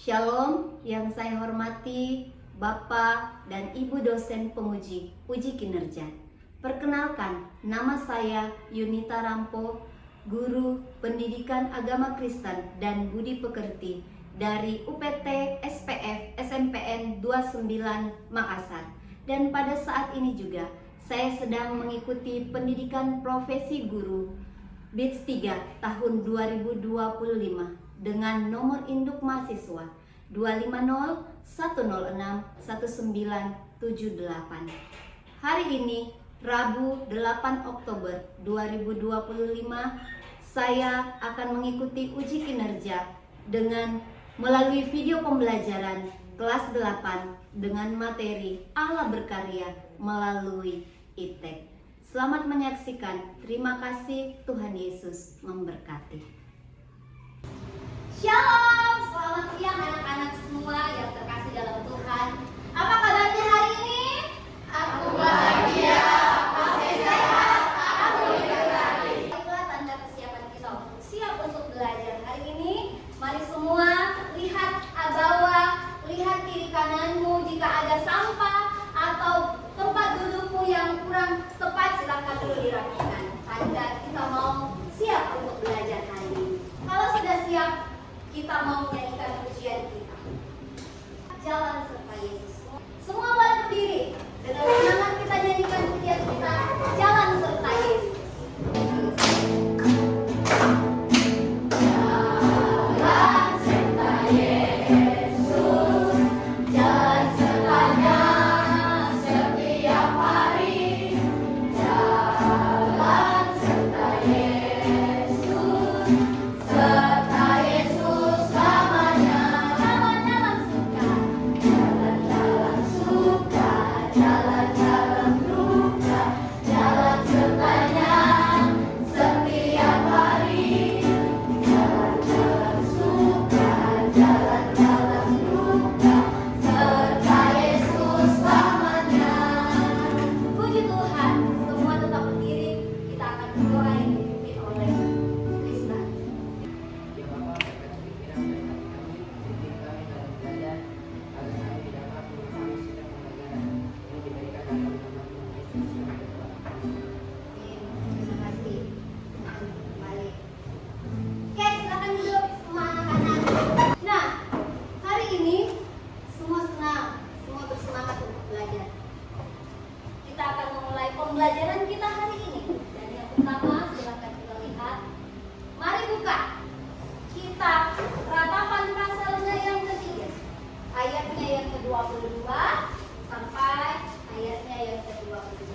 Shalom yang saya hormati Bapak dan Ibu dosen penguji uji kinerja. Perkenalkan, nama saya Yunita Rampo, Guru Pendidikan Agama Kristen dan Budi Pekerti dari UPT SPF SMPN 29 Makassar. Dan pada saat ini juga saya sedang mengikuti pendidikan profesi guru BITS 3 tahun 2025 dengan nomor induk mahasiswa 250-106-1978. Hari ini, Rabu 8 Oktober 2025, saya akan mengikuti uji kinerja dengan melalui video pembelajaran kelas 8 dengan materi Allah berkarya melalui ITEK. Selamat menyaksikan. Terima kasih. Tuhan Yesus memberkati. Shalom, selamat siang anak-anak semua yang terkasih dalam Tuhan. Apa kabarnya hari ini? Aku bahagia, aku sehat, aku diberkati. Itulah tanda kesiapan kita untuk siap untuk belajar hari ini. Mari semua lihat bawah, lihat kiri kananmu. Jika ada sampah atau tempat dudukmu yang kurang tepat, silakan dulu dirapikan. Tanda kita mau siap untuk belajar hari ini. Kalau sudah siap, kita mau menyanyikan pujian kita. Jalan serta Yesus. Semua boleh berdiri. Dengan semangat kita nyanyikan pujian kita. Jalan serta Yesus. Pembelajaran kita hari ini. Dan yang pertama, silakan kita lihat. Mari buka kitab Ratapan pasalnya yang ketiga, ayatnya yang ke-22 sampai ayatnya yang ke-25.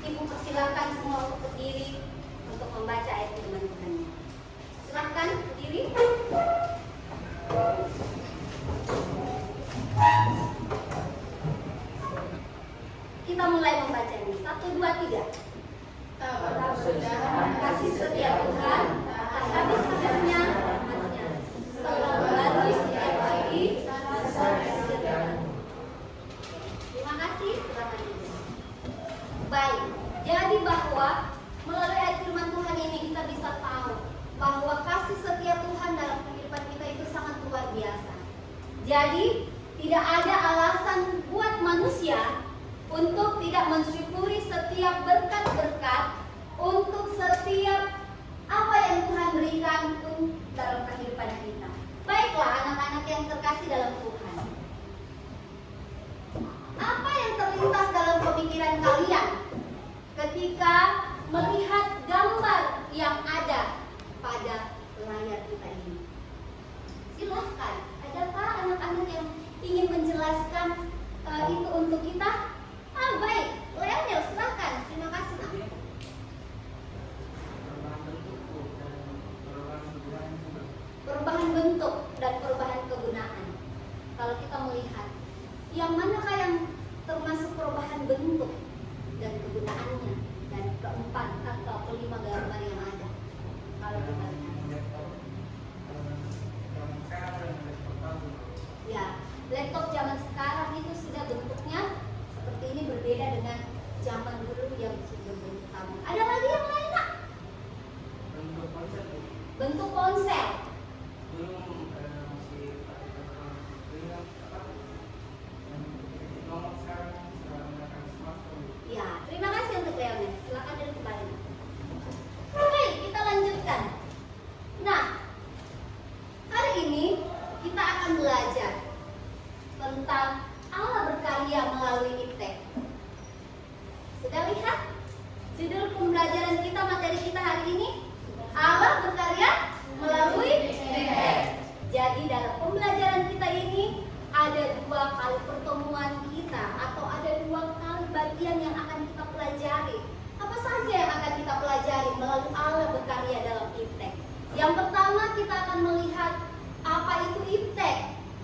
Ibu persilakan semua untuk berdiri untuk membaca ayat firman Tuhan. Silakan berdiri. Kita mulai membaca ini. 1, 2, 3. Kasih setia Tuhan akan habis-habisnya rahmat-Nya, selalu baru setiap pagi. Terima kasih. Silakan. Baik. Jadi bahwa melalui ayat firman Tuhan ini kita bisa tahu bahwa kasih setia Tuhan dalam kehidupan kita itu sangat luar biasa. Jadi tidak ada alasan buat manusia untuk tidak mensyukuri setiap berkat-berkat, untuk setiap apa yang Tuhan berikan dalam kehidupan kita. Baiklah anak-anak yang terkasih dalam Tuhan, apa yang terlintas dalam pemikiran kalian ketika melihat gambar yang ada pada layar kita ini? Silahkan, adakah anak-anak yang ingin menjelaskan itu untuk kita? Baik, Leonel, silakan. Terima kasih, Nak. Perubahan bentuk dan perubahan kegunaan. Kalau kita melihat, yang manakah yang termasuk perubahan bentuk dan kegunaannya, dan keempat atau kelima gambar yang ada? Kalau kita lihat, ya, laptop zaman sekarang itu sudah bentuknya seperti ini, berbeda dengan berkarya melalui iptek. Jadi dalam pembelajaran kita ini ada 2 kali pertemuan kita atau ada 2 kali bagian yang akan kita pelajari. Apa saja yang akan kita pelajari melalui Allah berkarya dalam iptek? Yang pertama kita akan melihat apa itu iptek,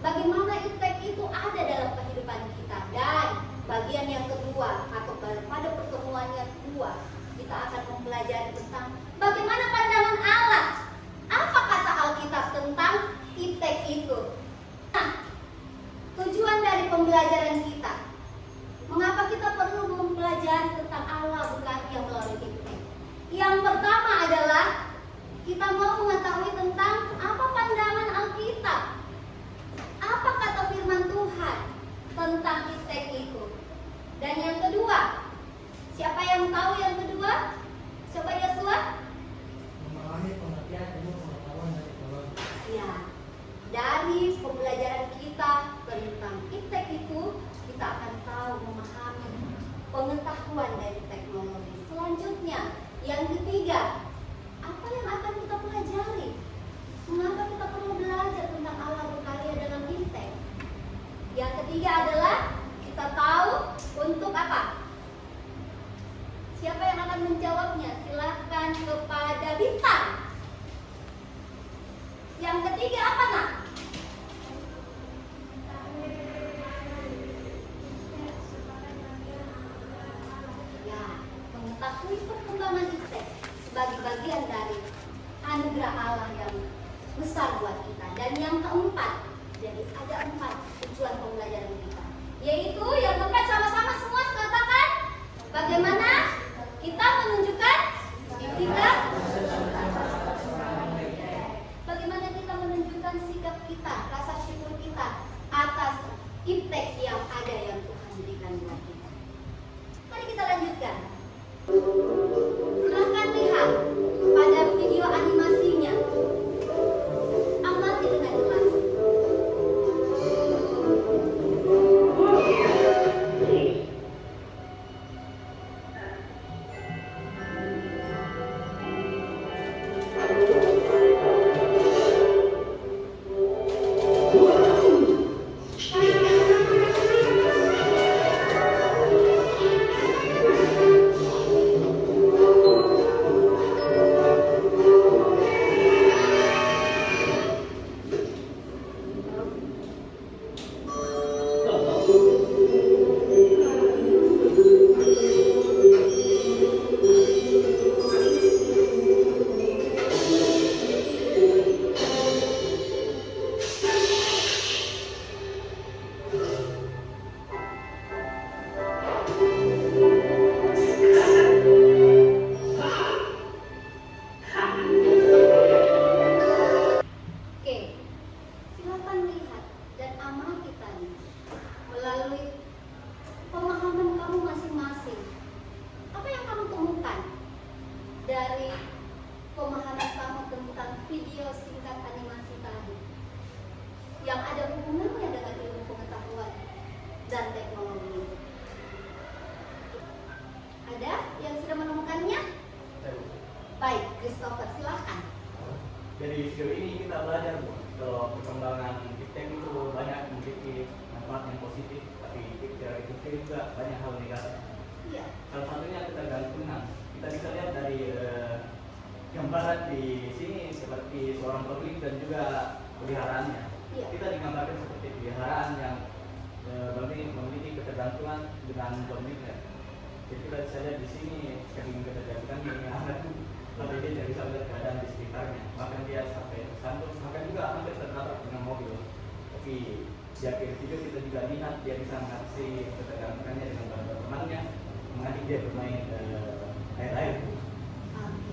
bagaimana iptek itu ada dalam kehidupan kita. Dan bagian yang kedua atau pada pertemuan yang kedua kita akan mempelajari tentang bagaimana pandangan Allah. Apa kata Alkitab tentang iptek itu? Nah, tujuan dari pembelajaran kita, mengapa kita perlu mempelajari tentang Allah berkarya melalui iptek? Yang pertama adalah kita mau mengetahui tentang apa pandangan Alkitab, apa kata firman Tuhan tentang iptek itu. Dan yang kedua, siapa yang tahu yang kedua? Coba Yosua. Memahami pengertian ilmu pengetahuan dari teknologi. Ya, dari pembelajaran kita tentang iptek itu, kita akan tahu memahami pengetahuan dari teknologi. Selanjutnya, yang ketiga, apa yang akan kita pelajari? Mengapa kita perlu belajar tentang Allah berkarya dalam iptek? Yang ketiga adalah kita tahu untuk apa? Siapa yang akan menjawabnya? Silahkan kepada Bintang. Yang ketiga apa, Nak? Ya, mengetahui perkembangan iptek sebagai bagian dari anugerah Allah yang besar buat kita. Dan yang keempat, jadi ada 4 tujuan pembelajaran kita, yaitu yang keempat sama-sama semua katakan bagaimana kita menunjukkan sikap. Bagaimana kita menunjukkan sikap kita, rasa syukur kita atas iptek yang ada yang Tuhan berikan buat kita. Mari kita lanjutkan. Silahkan lihat pada video animasinya. Amati dengan jelas. Jadi sejauh ini kita belajar kalau perkembangan iptek itu banyak memiliki manfaat yang positif, tapi secara iptek juga banyak hal negatif. Iya. Salah satunya ketergantungan. Kita bisa lihat dari gambaran di sini seperti seorang pemilik dan juga peliharaannya. Iya. Kita digambarkan seperti peliharaan yang memiliki ketergantungan dengan pemiliknya. Jadi kita bisa lihat di sini sering ketergantungan dengan anak itu, tapi dia tidak bisa melihat keadaan di sekitarnya. Bahkan dia sampai tersandung, bahkan juga hampir tertabrak dengan mobil. Tapi di akhir video kita juga lihat dia bisa mengatasi ketergantungannya dengan teman-temannya, mengajak dia bermain air-air.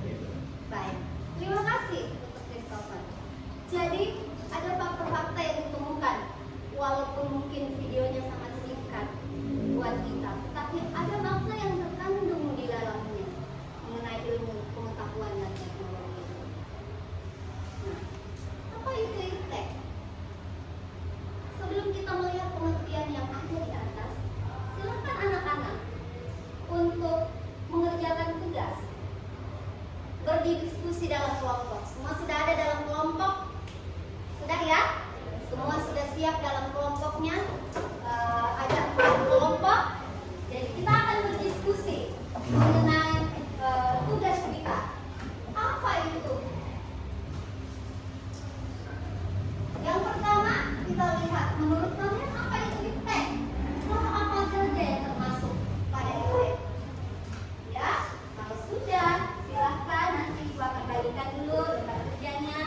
Gitu. Baik, terima kasih untuk Christopher. Jadi ada fakta-fakta yang ditemukan, walaupun mungkin videonya sangat singkat buat kita, tetapi ada makna yang terkandung di dalamnya mengenai ilmu pengetahuan dan teknologi. Nah, apa itu iptek? Sebelum kita melihat pengertian yang ada di atas, silakan anak-anak untuk mengerjakan tugas. berdiskusi dalam kelompok. Semua sudah ada dalam kelompok? Sudah ya? Semua sudah siap dalam kelompoknya? Ada 4 kelompok. Jadi kita akan berdiskusi mengenai tugas kita. Apa itu? Yang pertama kita lihat, menurut kalian apa itu iptek? Apa saja yang termasuk pada iptek? Ya, kalau sudah silahkan nanti Ibu akan bagikan dulu rekan kerjanya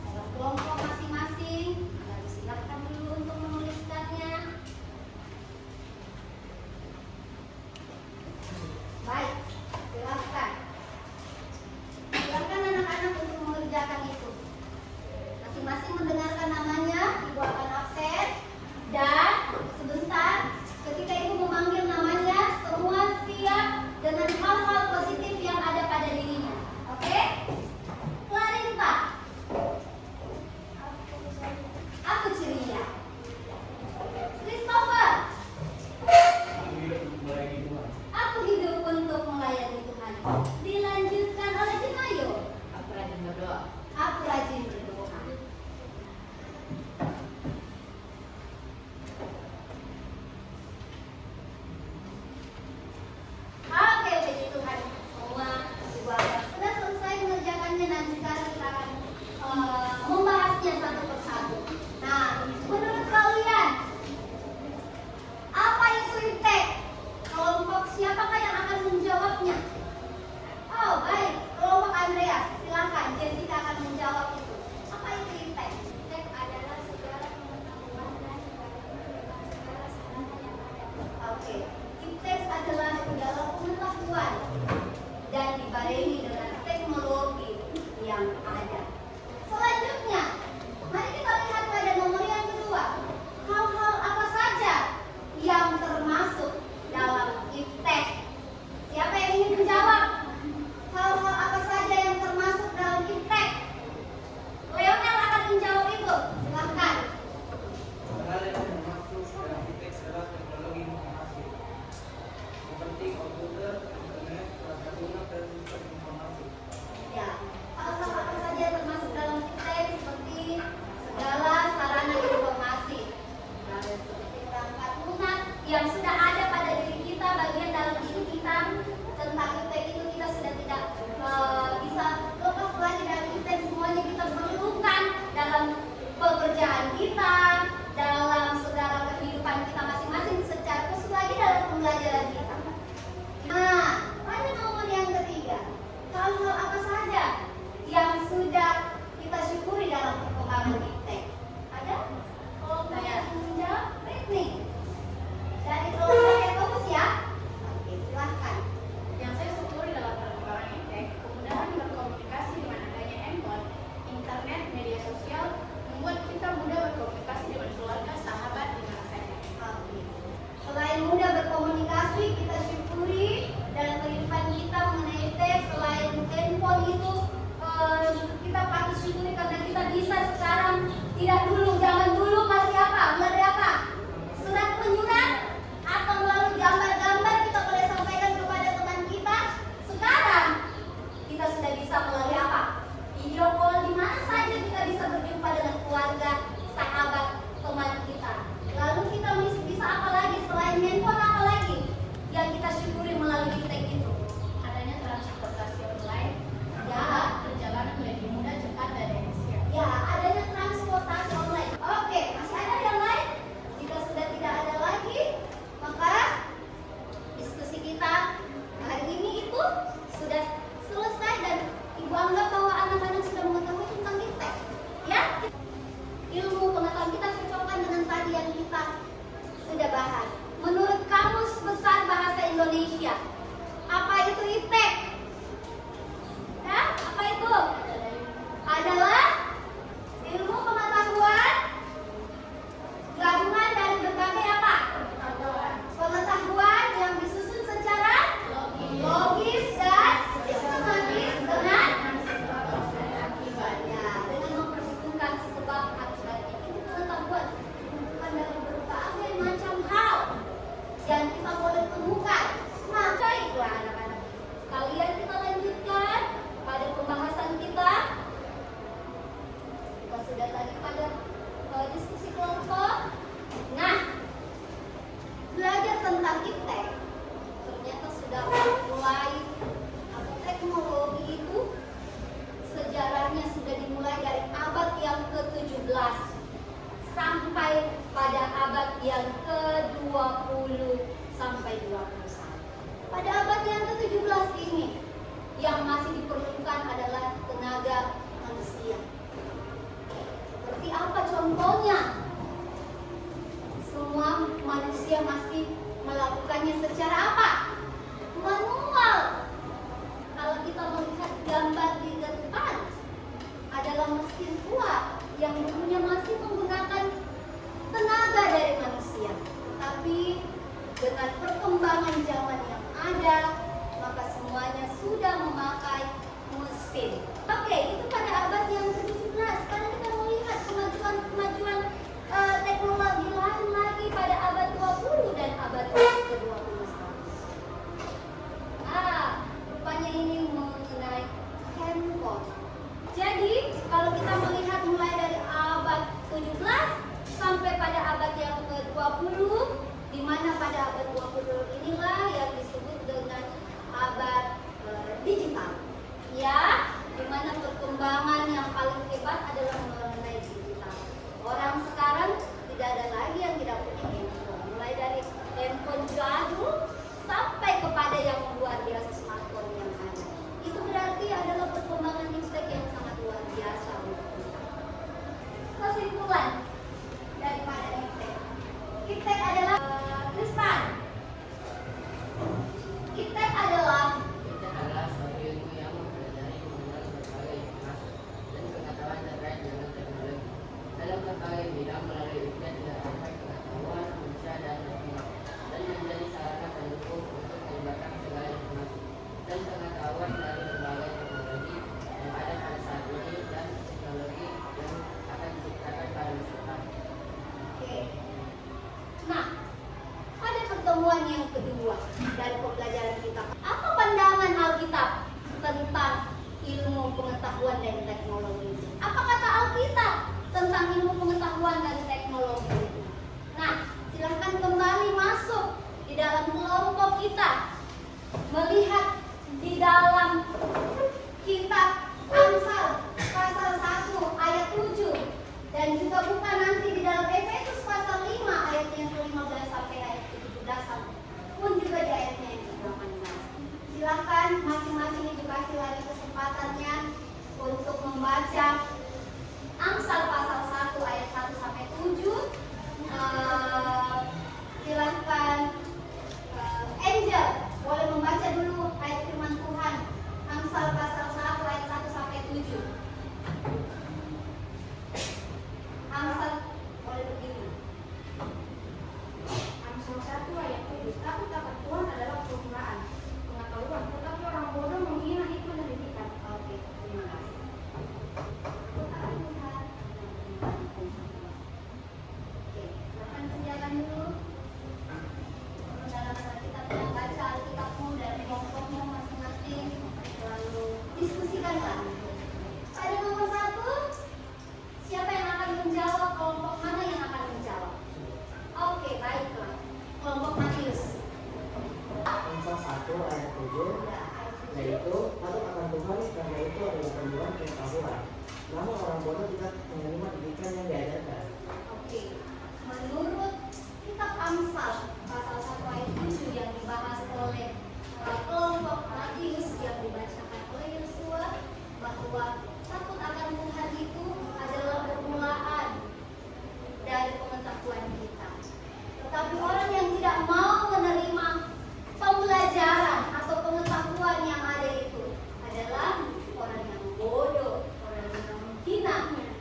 dalam kelompok masing-masing. Lalu silahkan dulu untuk menuliskannya. Baik, silahkan. Silahkan anak-anak untuk mengerjakan itu. Masing-masing mendengarkan namanya, Ibu akan absen. Dan sebentar, ketika Ibu memanggil namanya, semua siap dengan hal-hal positif yang ada pada dirinya. Oke? Clarita. Aku ceria. Christopher. Aku hidup untuk melayani Tuhan. Aku hidup untuk melayani Tuhan. Dilanjutkan oleh Jenayo. Aku rajin berdoa. Aku rajin berdoa. Oke, puji Tuhan. Semua Ibu akan sudah selesai mengerjakannya, dan sekarang kita akan membahasnya satu persatu. Nah, menurut kalian, apa itu iptek? Kelompok siapakah yang akan menjawabnya? Oh, baik. Kelompok Andreas, silakan. Jessica akan menjawab itu. Apa itu iptek? Iptek adalah segala pengetahuan dan segala sarana yang ada. Oke. Iptek adalah segala pengetahuan dan dibarengi dengan teknologi yang ada. Selanjutnya, mari kita lihat pada nomor yang kedua. Hal-hal apa saja yang termasuk dalam iptek? Siapa yang ingin menjawab? Hal-hal apa saja yang termasuk dalam iptek? Leonel akan menjawab itu. Silahkan. Hal yang termasuk dalam iptek adalah teknologi informasi seperti komputer, internet, perangkat lunak, dan sistem informasi. Ya, hal-hal apa saja yang termasuk mesin. Oke, itu pada abad yang ke-17. Sekarang kita melihat kemajuan teknologi lain lagi pada abad 20 dan abad ke-21. Rupanya ini mengenai handphone. Jadi, kalau kita melihat mulai dari abad 17 sampai pada abad yang ke-20, di mana pada abad 20 inilah yang disebut dengan abad digital. Ya, di mana perkembangan yang paling hebat adalah mengenai digital. Orang sekarang tidak ada lagi yang tidak punya handphone. Mulai dari handphone jadul sampai kepada yang luar biasa smartphone yang ada. Itu berarti adalah perkembangan iptek yang sangat luar biasa untuk kita. Kesimpulan daripada iptek. Iptek adalah Kristan. Iptek adalah suatu ilmu yang mempelajari mengenal berbagai informasi dan pengetahuan terkait dengan teknologi. Dalam berbagai bidang melalui iptek diharapkan pengetahuan manusia dan teknologi dan menjadi sarana pendukung untuk menyebarkan segala informasi dan pengetahuan dari berbagai teknologi yang ada pada saat ini dan teknologi yang akan diciptakan pada masa depan. Oke. Nah, pada pertemuan yang kedua dari pembelajaran kita, apa pandangan Alkitab tentang ilmu pengetahuan dan teknologi? Apa kata Alkitab tentang ilmu pengetahuan dan teknologi? Nah, silahkan kembali masuk di dalam kelompok kita, melihat di dalam kitab Amsal pasal 1 ayat 7 dan juga buka nanti di dalam Efesus pasal 5 ayat yang ke-15 sampai ayat ke-17 pun juga di ayatnya yang ke-18. Silahkan masing-masing dikasih lagi kesempatannya untuk membaca Amsal pasal 1 ayat 1 sampai 7. Silahkan Angel boleh membaca dulu ayat firman Tuhan Amsal pasal 1 ayat 1 sampai 7. Amsal boleh berdiri. Amsal 1 ayat 7. Takut akan Tuhan adalah kegembiraan, pengetahuan, tetapi orang bodoh menghina hikmat dan didikan. Oke, terima kasih. Oke, silahkan kerjakan dulu. Dalam Alkitab yang baca Alkitabmu dan kelompokmu masing-masing, lalu diskusikanlah. Pada nomor 1, siapa yang akan menjawab? Kelompok mana yang akan menjawab? Oke, baiklah. Kelompok Matius. Amsal 1 ayat 7, Ya, ayat 7. yaitu takut akan Tuhan karena itu adalah panduan pengetahuan. Namun orang bodoh tidak menerima didikan yang diajarkan. Oke, menurut kitab Amsal pasal 1 ayat 7 yang dibahas oleh kelompok Matius yang dibacakan oleh Yosua, bahwa takut akan Tuhan itu adalah permulaan dari pengetahuan kita. Tetapi orang yang tidak mau menerima pembelajaran atau pengetahuan yang ada itu adalah orang yang bodoh, orang yang menghina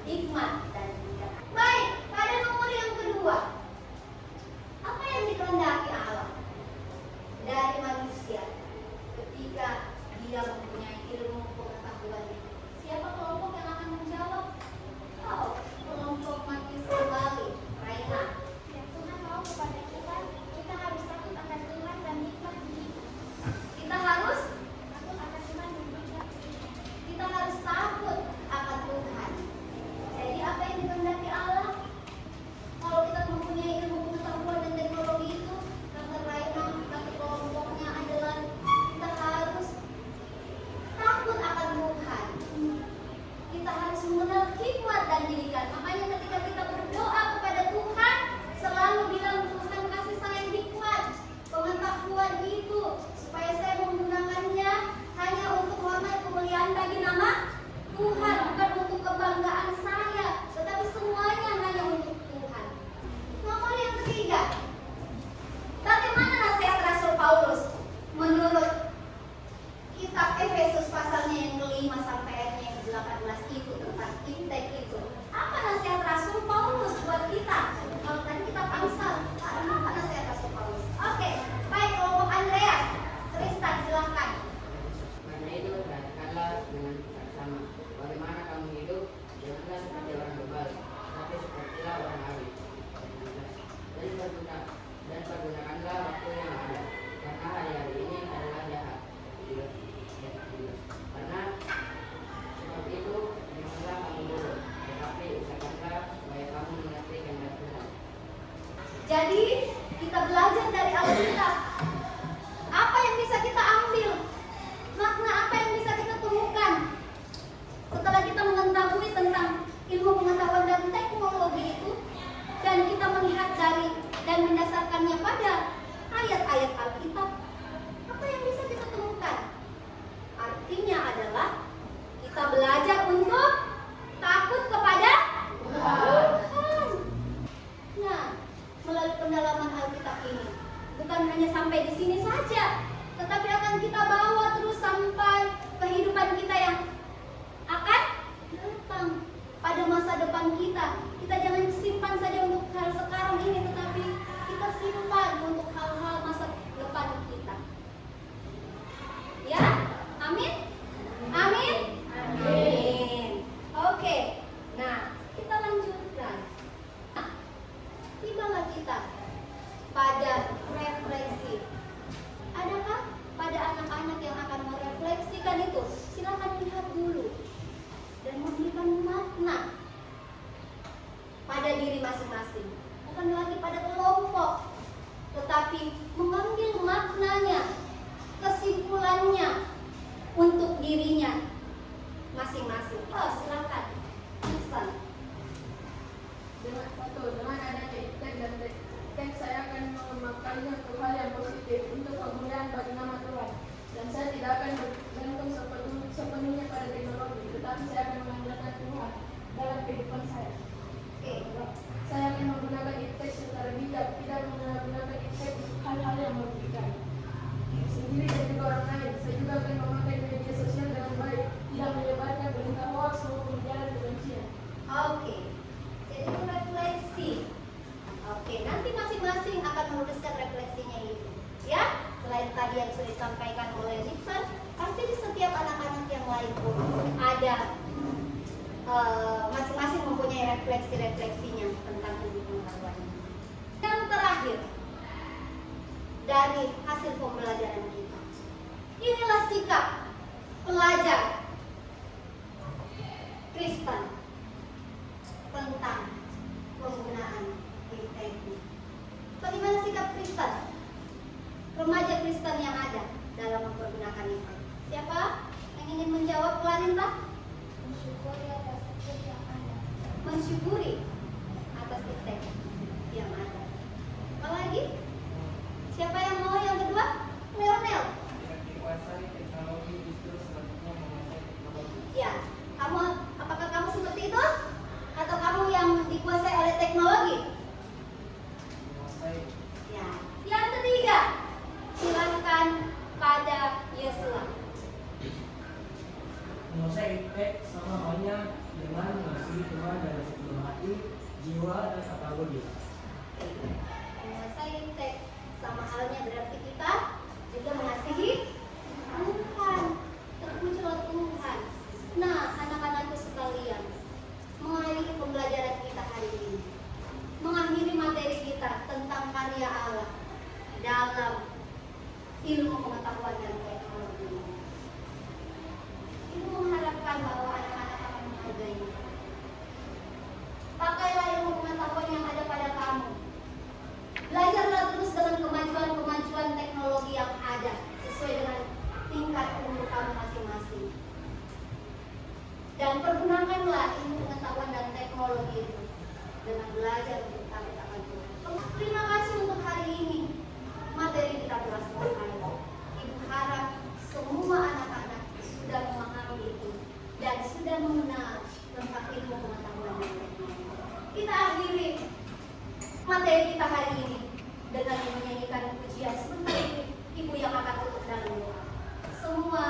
hikmat dan tidak. Baik, pada nomor yang kedua, apa yang dikehendaki Allah dari manusia ketika dia mempunyai ilmu pengetahuan itu? Siapa kelompok yang akan menjawab? Oh, kelompok Matius kembali. Raina. Yang Tuhan mau kepada kita, kita harus takut akan Tuhan dan hikmat didikan. Kita harus Takut akan Tuhan dan hikmat didikan. kita harus takut akan Tuhan. Jadi apa yang dikehendaki Allah? Kalau kita mempunyai ilmu pengetahuan dan teknologi itu, kata Raina, kata kelompoknya adalah kita harus takut akan Tuhan. Kita harus mengenal hikmat dan didikan. Makanya ketika kita berdoa kepada Tuhan, selalu bilang, Tuhan kasih saya hikmat, pengetahuan itu, supaya saya menggunakannya hanya untuk hormat kemuliaan bagi nama Tuhan, bukan untuk kebanggaan saya, tetapi semuanya hanya untuk Tuhan. Nomor yang ketiga, bagaimana nasihat Rasul Paulus menurut kitab Efesus pasalnya yang ke-5 sampai ayatnya yang ke-18 itu tentang iptek itu? Apa nasihat Rasul Paulus buat kita? Kalau tadi kitab Amsal, apa nasihat Rasul Paulus? Oke, baik, kelompok Andreas, Tristan silahkan. Karena itu perhatikanlah dengan kalian itu, silakan lihat dulu dan memberikan makna pada diri masing-masing, bukan lagi pada kelompok, tetapi mengambil maknanya, kesimpulannya untuk dirinya masing-masing. Oh, silakan. Pesan. Dengan adanya iptek dan teks, saya akan memakannya ke hal yang positif untuk kemuliaan bagi nama Tuhan. Dan saya tidak akan bergantung sepenuhnya pada teknologi, tetapi saya akan mengandalkan Tuhan dalam kehidupan saya. Oke. Saya akan menggunakan iptek secara bijak, tidak menggunakan iptek untuk hal-hal yang merugikan sendiri dan juga orang lain. Saya juga akan memakai media sosial dengan baik, tidak menyebarkan berita hoax maupun ujaran kebencian. Oke. Jadi itu refleksi. Oke, nanti masing-masing akan menuliskan refleksinya itu. Ya, selain tadi yang sudah disampaikan oleh Nixon, pasti di setiap anak-anak yang lain pun ada masing-masing mempunyai refleksi-refleksinya tentang ilmu pengetahuan. Yang terakhir, dari hasil pembelajaran kita, inilah sikap pelajar Kristen tentang penggunaan teknik. Bagaimana sikap Kristen, remaja Kristen yang ada dalam mempergunakan itu? Siapa yang ingin menjawab, Clarita? Mensyukuri atas iptek yang ada. Mensyukuri atas iptek yang ada. Apalagi? Siapa yang mau yang kedua? Leonel. Tidak dikuasai teknologi, justru selanjutnya menguasai teknologi. Ya, apakah kamu seperti itu? Atau kamu yang dikuasai oleh teknologi? Menguasai. Ya. Yang ketiga, silakan pada Yesua. Menguasai iptek sama halnya dengan mengasihi Tuhan dari sepenuh hati, jiwa, dan akal budi. Menguasai iptek sama halnya berarti kita juga mengasihi Tuhan, terpujilah Tuhan. Nah, anak-anakku sekalian, mengakhiri pembelajaran kita hari ini, mengakhiri materi kita tentang karya Allah dalam ilmu pengetahuan dan teknologi. Ibu mengharapkan bahwa anak-anak akan menghargainya. Pakailah ilmu pengetahuan yang ada pada kamu. Belajarlah terus dengan kemajuan-kemajuan teknologi yang ada sesuai dengan tingkat umur kamu masing-masing. Dan pergunakanlah ilmu pengetahuan dan teknologi itu dengan belajar untuk takut akan Tuhan. Terima kasih untuk hari ini. Materi kita telah selesai. Ibu harap semua anak-anak sudah memahami itu dan sudah mengenal tentang ilmu pengetahuan dan teknologi. Kita akhiri materi kita hari ini dengan menyanyikan pujian. Sebentar ibu yang akan tutup dalam doa. Semua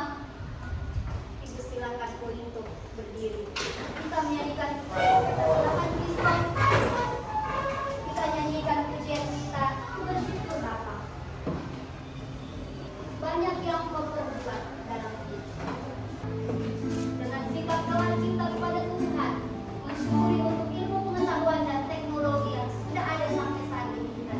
ibu silakan untuk berdiri. Kita menyanyikan pujian. Kita silakan Kristen. Kita nyanyikan pujian kita. Bersyukur Bapa. Banyak yang kau perbuat dalam hidup. Dengan sikap telah cinta kepada Tuhan, mensyukuri untuk ilmu pengetahuan dan teknologi yang sudah ada sampai saat ini kita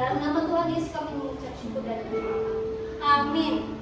Dalam nama Tuhan Yesus kami mengucap syukur dan berdoa. Amin.